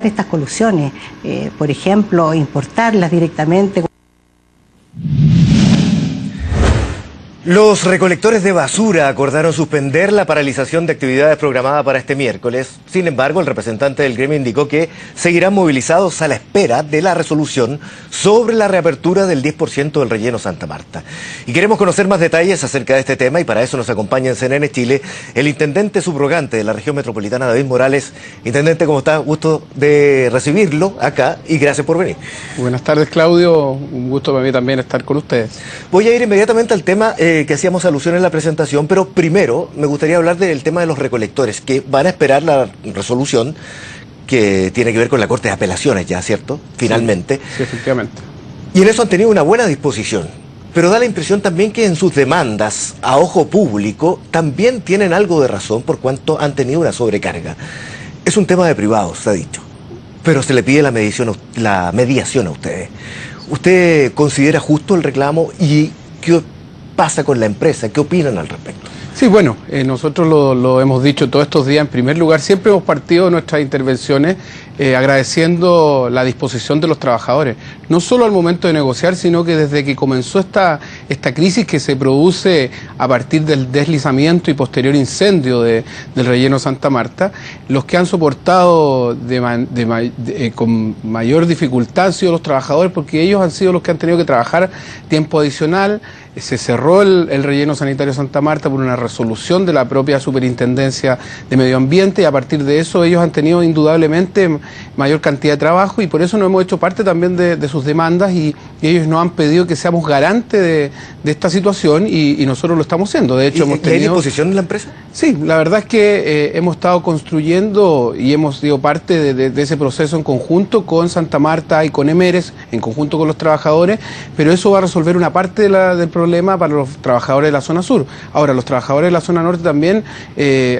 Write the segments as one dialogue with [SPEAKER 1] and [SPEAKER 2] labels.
[SPEAKER 1] estas colusiones, por ejemplo, importarlas directamente.
[SPEAKER 2] Los recolectores de basura acordaron suspender la paralización de actividades programada para este miércoles. Sin embargo, el representante del gremio indicó que seguirán movilizados a la espera de la resolución sobre la reapertura del 10% del relleno Santa Marta. Y queremos conocer más detalles acerca de este tema y para eso nos acompaña en CNN Chile el intendente subrogante de la región metropolitana, David Morales. Intendente, ¿cómo está? Gusto de recibirlo acá y gracias por venir.
[SPEAKER 3] Buenas tardes, Claudio. Un gusto para mí también estar con ustedes.
[SPEAKER 2] Voy a ir inmediatamente al tema que hacíamos alusión en la presentación, pero primero me gustaría hablar del tema de los recolectores, que van a esperar la resolución que tiene que ver con la Corte de Apelaciones ya, ¿cierto? Finalmente.
[SPEAKER 3] Sí, efectivamente.
[SPEAKER 2] Y en eso han tenido una buena disposición, pero da la impresión también que en sus demandas a ojo público también tienen algo de razón por cuanto han tenido una sobrecarga. Es un tema de privados, se ha dicho, pero se le pide la mediación a ustedes. ¿Usted considera justo el reclamo y qué pasa con la empresa? ¿Qué opinan al respecto?
[SPEAKER 3] Sí, bueno, nosotros lo hemos dicho todos estos días. En primer lugar, siempre hemos partido nuestras intervenciones agradeciendo la disposición de los trabajadores, no solo al momento de negociar, sino que desde que comenzó esta crisis que se produce a partir del deslizamiento y posterior incendio del relleno Santa Marta, los que han soportado con mayor dificultad han sido los trabajadores, porque ellos han sido los que han tenido que trabajar tiempo adicional. Se cerró el relleno sanitario Santa Marta por una resolución de la propia Superintendencia de Medio Ambiente y a partir de eso ellos han tenido indudablemente mayor cantidad de trabajo y por eso nos hemos hecho parte también de sus demandas y ellos nos han pedido que seamos garantes de esta situación y nosotros lo estamos haciendo. De hecho, hemos tenido...
[SPEAKER 2] ¿Hay disposición de la empresa?
[SPEAKER 3] Sí, la verdad es que hemos estado construyendo y hemos sido parte de ese proceso en conjunto con Santa Marta y con Emeres, en conjunto con los trabajadores, pero eso va a resolver una parte del problema para los trabajadores de la zona sur. Ahora, los trabajadores de la zona norte también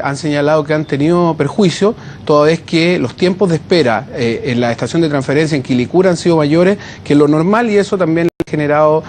[SPEAKER 3] han señalado que han tenido perjuicio, toda vez que los tiempos de espera en la estación de transferencia en Quilicura han sido mayores que lo normal y eso también ha generado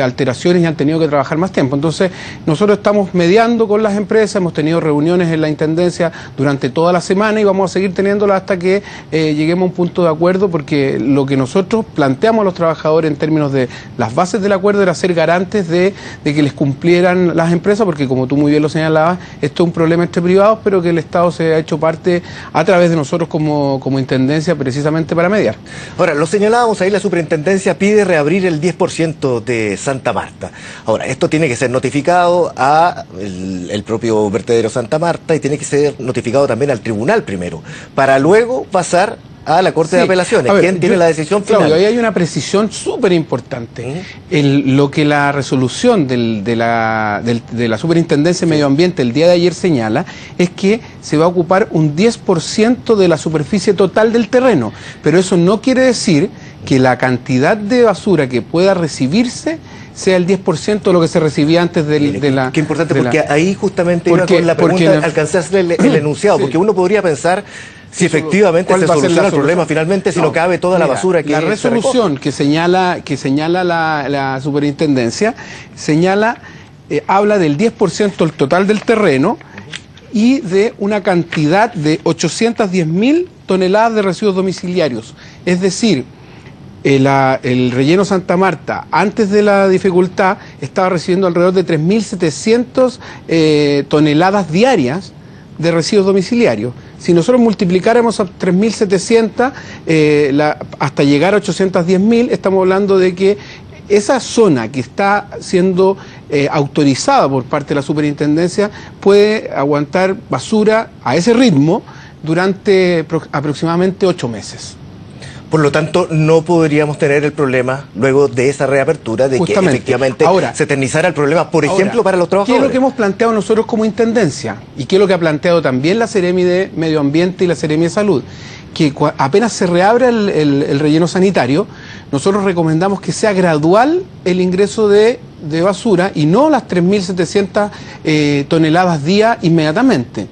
[SPEAKER 3] alteraciones y han tenido que trabajar más tiempo. Entonces, nosotros estamos mediando con las empresas, hemos tenido reuniones en la Intendencia durante toda la semana y vamos a seguir teniéndolas hasta que lleguemos a un punto de acuerdo, porque lo que nosotros planteamos a los trabajadores en términos de las bases del acuerdo era ser garantes de que les cumplieran las empresas, porque como tú muy bien lo señalabas, esto es un problema entre privados, pero que el Estado se ha hecho parte a través de nosotros como Intendencia precisamente para mediar.
[SPEAKER 2] Ahora, lo señalábamos ahí, la Superintendencia pide reabrir el 10% de Santa Marta. Ahora, esto tiene que ser notificado a el propio vertedero Santa Marta y tiene que ser notificado también al tribunal primero, para luego pasar a la Corte de Apelaciones. ¿Quién tiene la decisión final?
[SPEAKER 3] Claudio, ahí hay una precisión súper importante. Lo que la resolución de la Superintendencia de Medio Ambiente el día de ayer señala es que se va a ocupar un 10% de la superficie total del terreno, pero eso no quiere decir que la cantidad de basura que pueda recibirse sea el 10% de lo que se recibía antes de la...
[SPEAKER 2] Qué importante, porque ahí justamente iba con la pregunta, alcancé a hacer el enunciado, sí. Porque uno podría pensar si efectivamente se soluciona el problema finalmente, si no cabe toda la basura que...
[SPEAKER 3] La resolución que señala la Superintendencia, habla del 10% del total del terreno y de una cantidad de 810.000 toneladas de residuos domiciliarios. Es decir, el relleno Santa Marta, antes de la dificultad, estaba recibiendo alrededor de 3.700 toneladas diarias de residuos domiciliarios. Si nosotros multiplicáramos a 3.700 hasta llegar a 810.000, estamos hablando de que esa zona que está siendo autorizada por parte de la Superintendencia puede aguantar basura a ese ritmo durante aproximadamente 8 meses.
[SPEAKER 2] Por lo tanto, no podríamos tener el problema luego de esa reapertura de
[SPEAKER 3] justamente,
[SPEAKER 2] que efectivamente se eternizara el problema, por ejemplo, para los trabajadores.
[SPEAKER 3] ¿Qué es lo que hemos planteado nosotros como Intendencia? ¿Y qué es lo que ha planteado también la Seremi de Medio Ambiente y la Seremi de Salud? Que apenas se reabra el relleno sanitario, nosotros recomendamos que sea gradual el ingreso de basura y no las 3.700 toneladas día inmediatamente.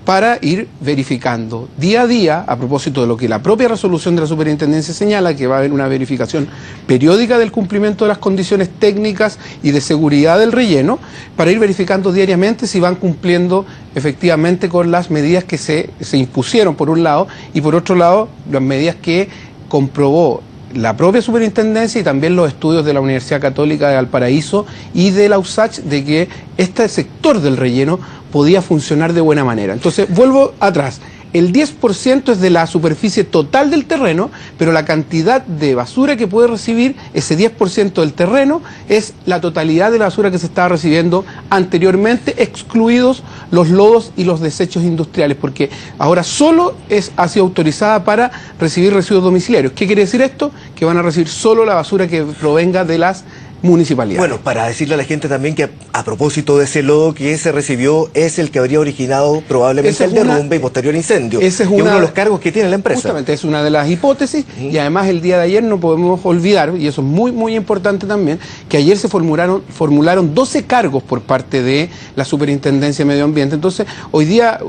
[SPEAKER 3] para ir verificando día a día, a propósito de lo que la propia resolución de la superintendencia señala, que va a haber una verificación periódica del cumplimiento de las condiciones técnicas y de seguridad del relleno, para ir verificando diariamente si van cumpliendo efectivamente con las medidas que se impusieron por un lado, y por otro lado las medidas que comprobó la propia superintendencia y también los estudios de la Universidad Católica de Valparaíso y de la USACH, de que este sector del relleno podía funcionar de buena manera. Entonces, vuelvo atrás. El 10% es de la superficie total del terreno, pero la cantidad de basura que puede recibir ese 10% del terreno es la totalidad de la basura que se estaba recibiendo anteriormente, excluidos los lodos y los desechos industriales, porque ahora solo ha sido autorizada para recibir residuos domiciliarios. ¿Qué quiere decir esto? Que van a recibir solo la basura que provenga de las municipalidades.
[SPEAKER 2] Bueno, para decirle a la gente también que a propósito de ese lodo que se recibió es el que habría originado probablemente el derrumbe y posterior incendio.
[SPEAKER 3] Ese es
[SPEAKER 2] uno de los cargos que tiene la empresa.
[SPEAKER 3] Justamente, es una de las hipótesis, y además el día de ayer no podemos olvidar, y eso es muy muy importante también, que ayer se formularon 12 cargos por parte de la Superintendencia de Medio Ambiente. Entonces, hoy día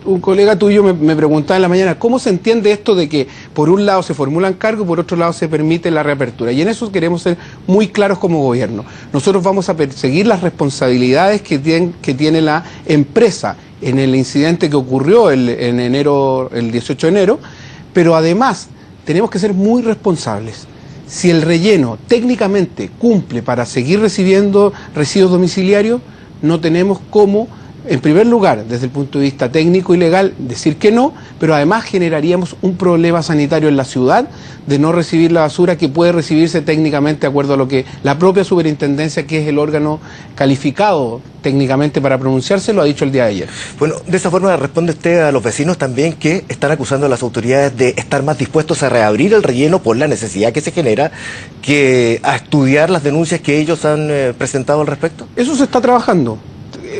[SPEAKER 3] un colega tuyo me preguntaba en la mañana, ¿cómo se entiende esto de que por un lado se formulan cargos, por otro lado se permite la reapertura? Y en eso queremos ser muy claros como gobierno. Nosotros vamos a perseguir las responsabilidades que tiene la empresa en el incidente que ocurrió el 18 de enero, pero además tenemos que ser muy responsables. Si el relleno técnicamente cumple para seguir recibiendo residuos domiciliarios, no tenemos cómo, en primer lugar, desde el punto de vista técnico y legal, decir que no, pero además generaríamos un problema sanitario en la ciudad de no recibir la basura que puede recibirse técnicamente de acuerdo a lo que la propia superintendencia, que es el órgano calificado técnicamente para pronunciarse, lo ha dicho el día de ayer.
[SPEAKER 2] Bueno, de esa forma responde usted a los vecinos también que están acusando a las autoridades de estar más dispuestos a reabrir el relleno por la necesidad que se genera que a estudiar las denuncias que ellos han presentado al respecto.
[SPEAKER 3] Eso se está trabajando.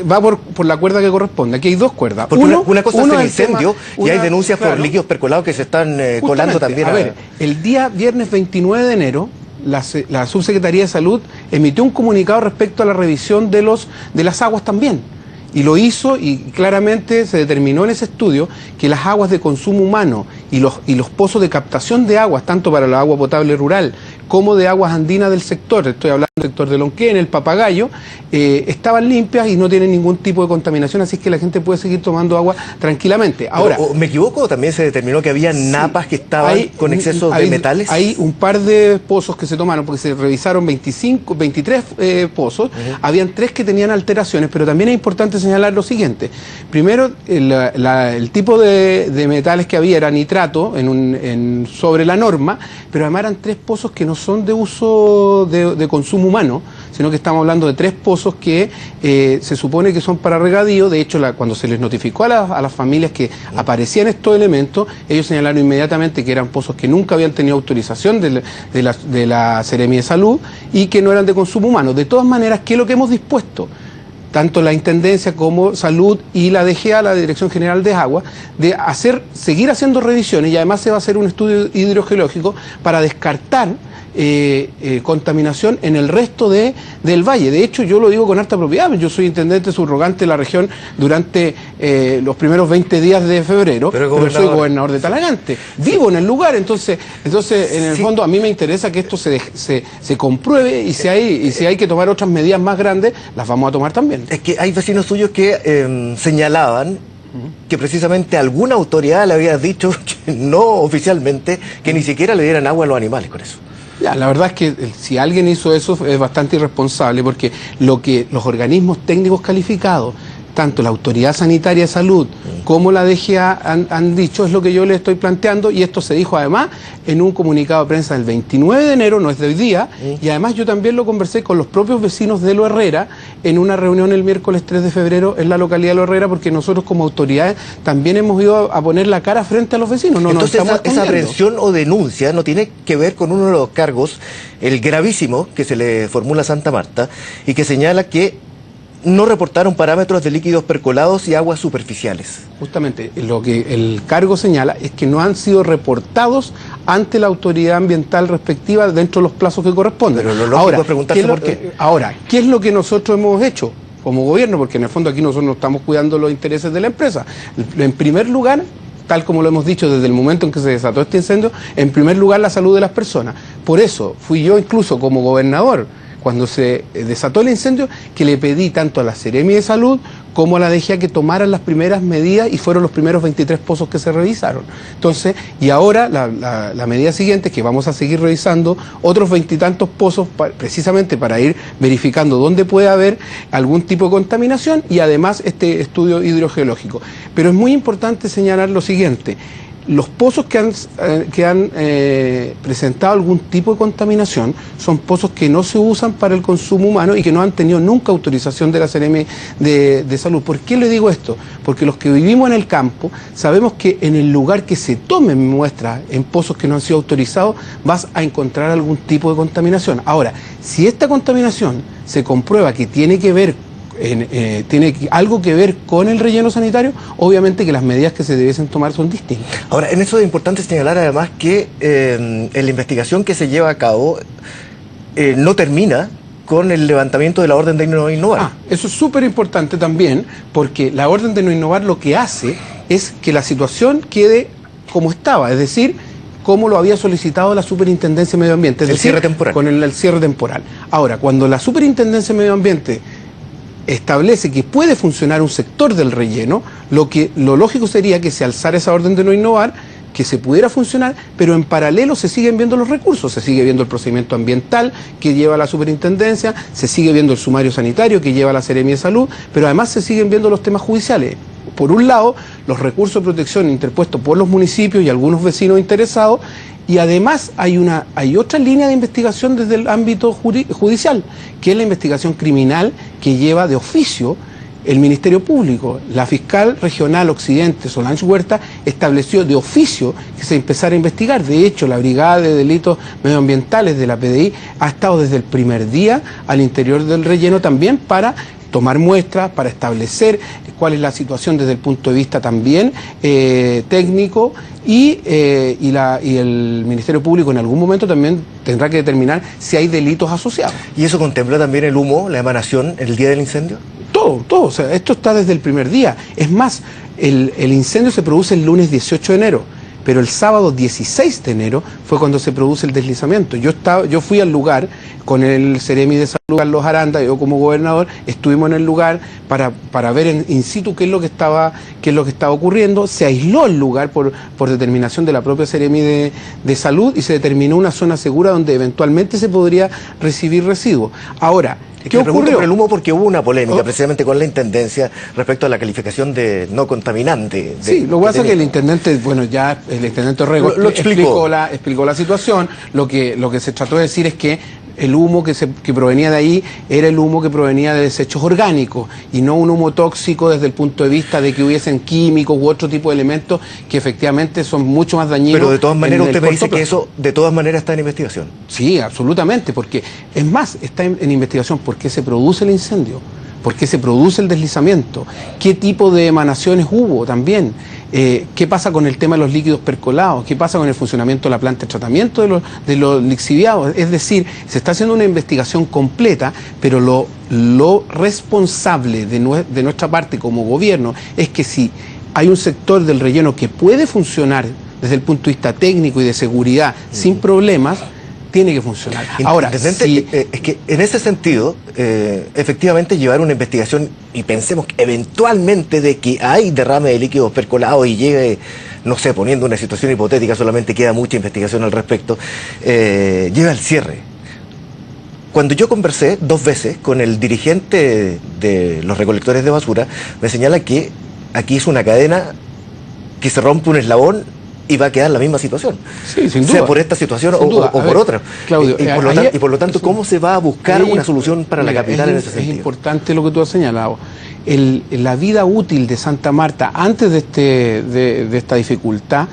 [SPEAKER 3] Va por la cuerda que corresponde. Aquí hay dos cuerdas.
[SPEAKER 2] Porque una cosa es el incendio y hay denuncias por líquidos percolados que se están colando también.
[SPEAKER 3] A ver, el día viernes 29 de enero, la Subsecretaría de Salud emitió un comunicado respecto a la revisión de las aguas también. Y lo hizo, y claramente se determinó en ese estudio que las aguas de consumo humano y los pozos de captación de aguas, tanto para la agua potable rural como de aguas andinas del sector, estoy hablando del sector de Lonquén, el Papagayo, estaban limpias y no tienen ningún tipo de contaminación, así que la gente puede seguir tomando agua tranquilamente. Ahora,
[SPEAKER 2] ¿me equivoco? ¿También se determinó que había napas que estaban con exceso de metales?
[SPEAKER 3] Hay un par de pozos que se tomaron, porque se revisaron 23 pozos, habían 3 que tenían alteraciones, pero también es importante señalar lo siguiente. Primero, el tipo de metales que había era nitrato sobre la norma, pero además eran 3 pozos que no son de uso de consumo humano, sino que estamos hablando de 3 pozos que se supone que son para regadío. De hecho, cuando se les notificó a las familias que aparecían estos elementos, ellos señalaron inmediatamente que eran pozos que nunca habían tenido autorización de la Seremia de Salud y que no eran de consumo humano. De todas maneras, ¿qué es lo que hemos dispuesto? Tanto la Intendencia como Salud y la DGA, la Dirección General de Agua, de seguir haciendo revisiones, y además se va a hacer un estudio hidrogeológico para descartar contaminación en el resto del valle. De hecho, yo lo digo con harta propiedad, yo soy intendente subrogante de la región durante los primeros 20 días de febrero, pero soy gobernador de Talagante, vivo en el lugar, entonces en el fondo a mí me interesa que esto se compruebe, y si hay que tomar otras medidas más grandes, las vamos a tomar también.
[SPEAKER 2] Es que hay vecinos suyos que señalaban que precisamente alguna autoridad le había dicho, que no oficialmente, que ni siquiera le dieran agua a los animales con eso.
[SPEAKER 3] Ya, la verdad es que si alguien hizo eso es bastante irresponsable, porque lo que los organismos técnicos calificados, tanto la Autoridad Sanitaria de Salud como la DGA han dicho, es lo que yo le estoy planteando, y esto se dijo además en un comunicado de prensa del 29 de enero, no es de hoy día, y además yo también lo conversé con los propios vecinos de Lo Herrera en una reunión el miércoles 3 de febrero en la localidad de Lo Herrera, porque nosotros como autoridades también hemos ido a poner la cara frente a los vecinos.
[SPEAKER 2] Entonces esa aprehensión o denuncia no tiene que ver con uno de los cargos, el gravísimo, que se le formula a Santa Marta, y que señala que no reportaron parámetros de líquidos percolados y aguas superficiales.
[SPEAKER 3] Justamente, lo que el cargo señala es que no han sido reportados ante la autoridad ambiental respectiva dentro de los plazos que corresponden.
[SPEAKER 2] Pero lo lógico es preguntarse por qué.
[SPEAKER 3] Ahora, ¿qué es lo que nosotros hemos hecho? como gobierno, porque en el fondo aquí nosotros no estamos cuidando los intereses de la empresa. En primer lugar, tal como lo hemos dicho desde el momento en que se desató este incendio, en primer lugar la salud de las personas. Por eso fui yo incluso como gobernador, cuando se desató el incendio, que le pedí tanto a la Seremi de Salud como a la DGA que tomaran las primeras medidas, y fueron los primeros 23 pozos que se revisaron. Entonces, y ahora la medida siguiente es que vamos a seguir revisando otros 20 y tantos pozos precisamente para ir verificando dónde puede haber algún tipo de contaminación, y además este estudio hidrogeológico. Pero es muy importante señalar lo siguiente: los pozos que han presentado algún tipo de contaminación son pozos que no se usan para el consumo humano y que no han tenido nunca autorización de la Seremi de Salud. ¿Por qué le digo esto? Porque los que vivimos en el campo sabemos que en el lugar que se tomen muestras en pozos que no han sido autorizados vas a encontrar algún tipo de contaminación. Ahora, si esta contaminación se comprueba que tiene que ver tiene algo que ver con el relleno sanitario, obviamente que las medidas que se debiesen tomar son distintas.
[SPEAKER 2] Ahora, en eso es importante señalar además que en la investigación que se lleva a cabo no termina con el levantamiento de la orden de no innovar.
[SPEAKER 3] Eso es súper importante también, porque la orden de no innovar lo que hace es que la situación quede como estaba, es decir, como lo había solicitado la Superintendencia de Medio Ambiente, es decir,
[SPEAKER 2] cierre temporal.
[SPEAKER 3] Con el cierre temporal. Ahora, cuando la Superintendencia de Medio Ambiente establece que puede funcionar un sector del relleno, lo lógico sería que se alzara esa orden de no innovar, que se pudiera funcionar, pero en paralelo se siguen viendo los recursos, se sigue viendo el procedimiento ambiental que lleva la superintendencia, se sigue viendo el sumario sanitario que lleva la Seremi de Salud, pero además se siguen viendo los temas judiciales. Por un lado, los recursos de protección interpuestos por los municipios y algunos vecinos interesados, y además hay otra línea de investigación desde el ámbito judicial, que es la investigación criminal que lleva de oficio el Ministerio Público. La fiscal regional Occidente, Solange Huerta, estableció de oficio que se empezara a investigar. De hecho, la Brigada de Delitos Medioambientales de la PDI ha estado desde el primer día al interior del relleno también para tomar muestras, para establecer cuál es la situación desde el punto de vista también técnico, y el Ministerio Público en algún momento también tendrá que determinar si hay delitos asociados.
[SPEAKER 2] ¿Y eso contempla también el humo, la emanación, el día del incendio?
[SPEAKER 3] Todo, o sea, esto está desde el primer día. Es más, el incendio se produce el lunes 18 de enero, pero el sábado 16 de enero fue cuando se produce el deslizamiento. Yo fui al lugar con el Seremi de Salud, Carlos Aranda, yo como gobernador, estuvimos en el lugar para ver in situ qué es lo que estaba ocurriendo. Se aisló el lugar por determinación de la propia Seremi de Salud, y se determinó una zona segura donde eventualmente se podría recibir residuos. Ahora, ¿qué ocurrió?
[SPEAKER 2] Por el humo, porque hubo una polémica precisamente con la Intendencia respecto a la calificación de no contaminante.
[SPEAKER 3] Sí, lo que pasa es que el Intendente, bueno, ya el Intendente Orrego explicó la situación. Lo que se trató de decir es que el humo que provenía de ahí era el humo que provenía de desechos orgánicos y no un humo tóxico desde el punto de vista de que hubiesen químicos u otro tipo de elementos que efectivamente son mucho más dañinos.
[SPEAKER 2] Pero de todas maneras usted me dice que eso de todas maneras está en investigación.
[SPEAKER 3] Sí, absolutamente, porque es más, está en investigación por qué se produce el incendio, por qué se produce el deslizamiento, qué tipo de emanaciones hubo también. ¿Qué pasa con el tema de los líquidos percolados? ¿Qué pasa con el funcionamiento de la planta de tratamiento de los lixiviados? Es decir, se está haciendo una investigación completa, pero lo responsable de nuestra parte como gobierno es que si hay un sector del relleno que puede funcionar desde el punto de vista técnico y de seguridad sin problemas, tiene que funcionar. Ahora,
[SPEAKER 2] es que en ese sentido, efectivamente llevar una investigación y pensemos que eventualmente de que hay derrame de líquidos percolados y llegue, no sé, poniendo una situación hipotética, solamente queda mucha investigación al respecto, lleva al cierre. Cuando yo conversé 2 veces con el dirigente de los recolectores de basura, me señala que aquí es una cadena que se rompe un eslabón y va a quedar la misma situación.
[SPEAKER 3] Sí, sin duda.
[SPEAKER 2] Sea por esta situación o por otra.
[SPEAKER 3] Claudio,
[SPEAKER 2] y por lo tanto, ¿cómo se va a buscar una solución para la capital en ese sentido?
[SPEAKER 3] Es importante lo que tú has señalado. La vida útil de Santa Marta antes de esta dificultad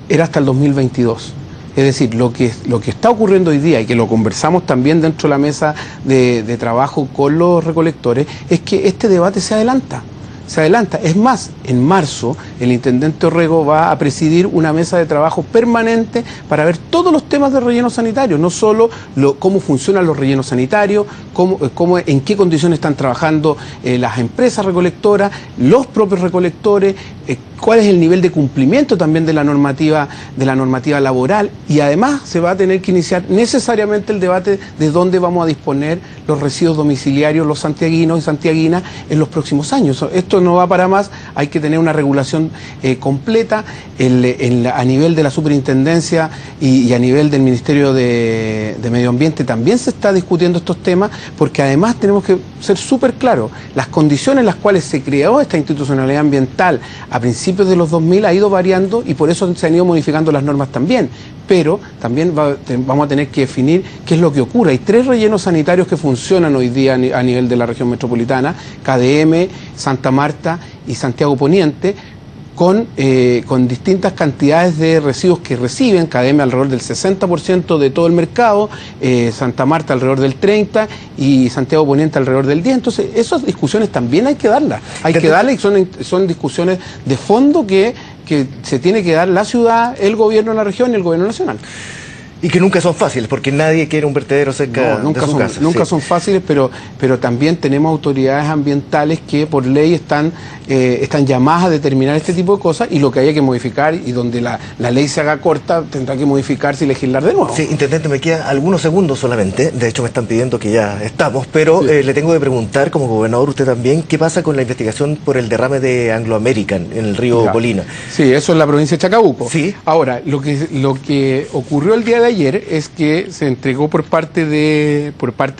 [SPEAKER 3] era hasta el 2022. Es decir, lo que está ocurriendo hoy día, y que lo conversamos también dentro de la mesa de trabajo con los recolectores, es que este debate se adelanta. se adelanta. Es más, en marzo el intendente Orrego va a presidir una mesa de trabajo permanente para ver todos los temas de relleno sanitario, no solo cómo funcionan los rellenos sanitarios, en qué condiciones están trabajando las empresas recolectoras, los propios recolectores, cuál es el nivel de cumplimiento también de la normativa laboral, y además se va a tener que iniciar necesariamente el debate de dónde vamos a disponer los residuos domiciliarios, los santiaguinos y santiaguinas en los próximos años. Esto no va para más, hay que tener una regulación completa a nivel de la superintendencia y a nivel del Ministerio de Medio Ambiente. También se está discutiendo estos temas, porque además tenemos que ser súper claros, las condiciones en las cuales se creó esta institucionalidad ambiental a principios de los 2000 ha ido variando, y por eso se han ido modificando las normas también, pero también vamos a tener que definir qué es lo que ocurre. Hay 3 rellenos sanitarios que funcionan hoy día a nivel de la región metropolitana: KDM, Santa Marta y Santiago Poniente, con distintas cantidades de residuos que reciben. KDM alrededor del 60% de todo el mercado, Santa Marta alrededor del 30% y Santiago Poniente alrededor del 10%. Entonces, esas discusiones también hay que darlas. Y son discusiones de fondo que se tiene que dar la ciudad, el gobierno de la región y el gobierno nacional.
[SPEAKER 2] Y que nunca son fáciles, porque nadie quiere un vertedero cerca de su casa.
[SPEAKER 3] Nunca son fáciles, pero también tenemos autoridades ambientales que por ley están llamadas a determinar este tipo de cosas, y lo que haya que modificar, y donde la ley se haga corta, tendrá que modificarse y legislar de nuevo.
[SPEAKER 2] Sí, intendente, me quedan algunos segundos solamente. De hecho, me están pidiendo que ya estamos, pero sí, le tengo que preguntar, como gobernador, usted también, ¿qué pasa con la investigación por el derrame de Anglo American en el río Colina?
[SPEAKER 3] Sí, eso es la provincia de Chacabuco.
[SPEAKER 2] Sí.
[SPEAKER 3] Ahora, lo que ocurrió el día de ayer es que se entregó por parte de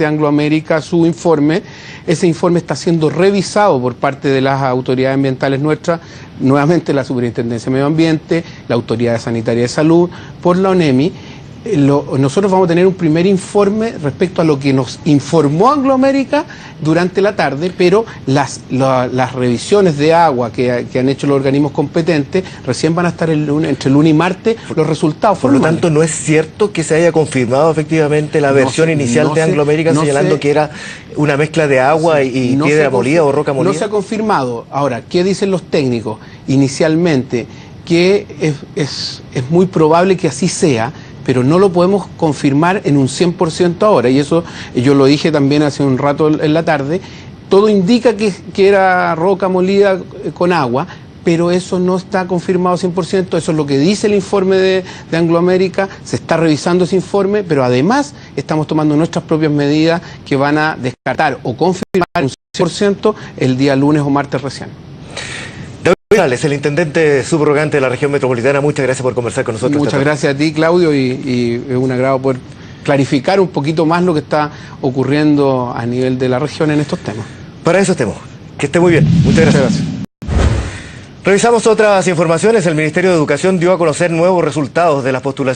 [SPEAKER 3] Anglo American su informe. Ese informe está siendo revisado por parte de las autoridades ambientales nuestras, nuevamente la Superintendencia de Medio Ambiente, la Autoridad Sanitaria de Salud, por la ONEMI. Nosotros vamos a tener un primer informe respecto a lo que nos informó Anglo American durante la tarde, pero las revisiones de agua que han hecho los organismos competentes recién van a estar entre lunes y martes los resultados.
[SPEAKER 2] Por lo tanto, ¿no es cierto que se haya confirmado efectivamente la versión inicial de Anglo American señalando que era una mezcla de agua y piedra molida o roca molida?
[SPEAKER 3] No se ha confirmado. Ahora, ¿qué dicen los técnicos? Inicialmente, que es muy probable que así sea, pero no lo podemos confirmar en un 100% ahora, y eso yo lo dije también hace un rato en la tarde. Todo indica que era roca molida con agua, pero eso no está confirmado 100%, eso es lo que dice el informe de Anglo American. Se está revisando ese informe, pero además estamos tomando nuestras propias medidas que van a descartar o confirmar un 100% el día lunes o martes recién.
[SPEAKER 2] Es el intendente subrogante de la región metropolitana. Muchas gracias por conversar con nosotros.
[SPEAKER 3] Muchas gracias a ti, Claudio, y es un agrado poder clarificar un poquito más lo que está ocurriendo a nivel de la región en estos temas.
[SPEAKER 2] Para eso estemos. Que esté muy bien. Muchas gracias. Revisamos otras informaciones. El Ministerio de Educación dio a conocer nuevos resultados de las postulaciones